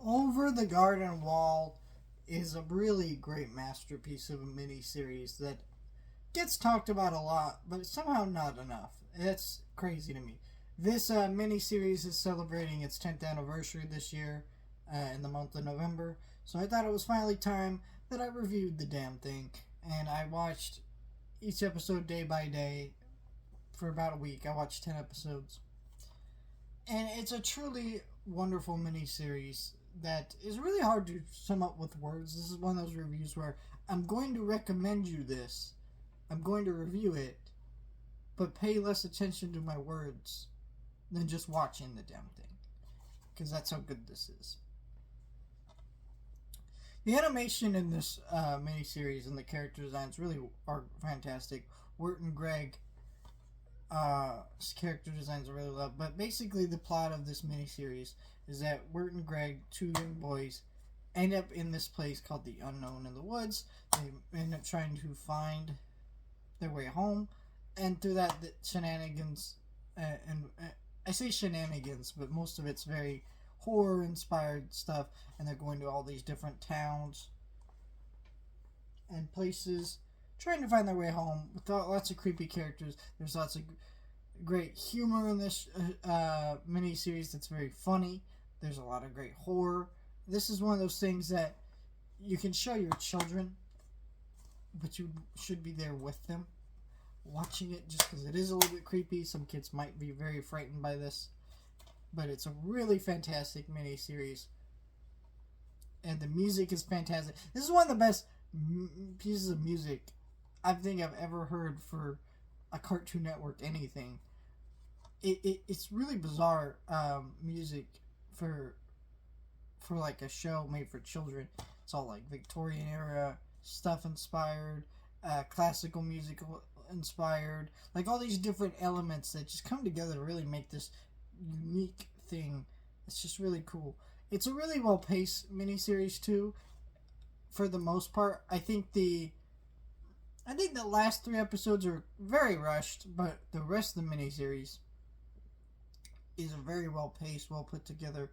Over the Garden Wall is a really great masterpiece of a miniseries that gets talked about a lot, but somehow not enough. It's crazy to me. This miniseries is celebrating its 10th anniversary this year in the month of November, so I thought it was finally time that I reviewed the damn thing. And I watched each episode day by day for about a week. I watched 10 episodes. And it's a truly wonderful miniseries that is really hard to sum up with words. This is one of those reviews where I'm going to recommend you this, I'm going to review it, but pay less attention to my words than just watching the damn thing. Because that's how good this is. The animation in this miniseries and the character designs really are fantastic. Wirt and Greg character designs I really love. But basically, the plot of this miniseries is that Wirt and Greg, two young boys, end up in this place called the Unknown in the Woods. They end up trying to find their way home, and through that, the shenanigans, and I say shenanigans, but most of it's very horror-inspired stuff, and they're going to all these different towns and places trying to find their way home with lots of creepy characters. There's lots of great humor in this mini-series that's very funny. There's a lot of great horror. This is one of those things that you can show your children, but you should be there with them watching it, just because it is a little bit creepy. Some kids might be very frightened by this, but it's a really fantastic mini-series, and the music is fantastic. This is one of the best pieces of music I think I've ever heard for a Cartoon Network anything. It's really bizarre music for like a show made for children. It's all like Victorian era stuff inspired, classical music inspired, like all these different elements that just come together to really make this unique thing. It's just really cool. It's a really well paced miniseries too. For the most part, I think the last 3 episodes are very rushed, but the rest of the miniseries is a very well paced, well put together,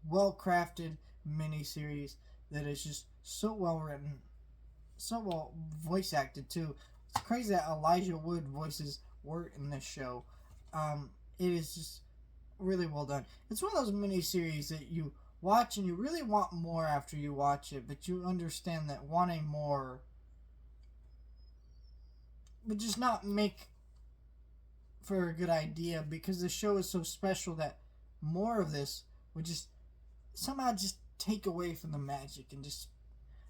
well crafted miniseries that is just so well written, so well voice acted too. It's crazy that Elijah Wood voices Wirt in this show. It is just really well done. It's one of those miniseries that you watch and you really want more after you watch it, but you understand that wanting more would just not make for a good idea, because the show is so special that more of this would just somehow just take away from the magic and just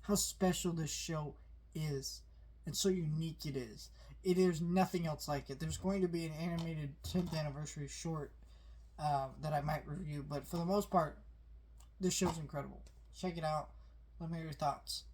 how special this show is and so unique it is. There's nothing else like it. There's going to be an animated 10th anniversary short that I might review, but for the most part, this show's incredible. Check it out. Let me know your thoughts.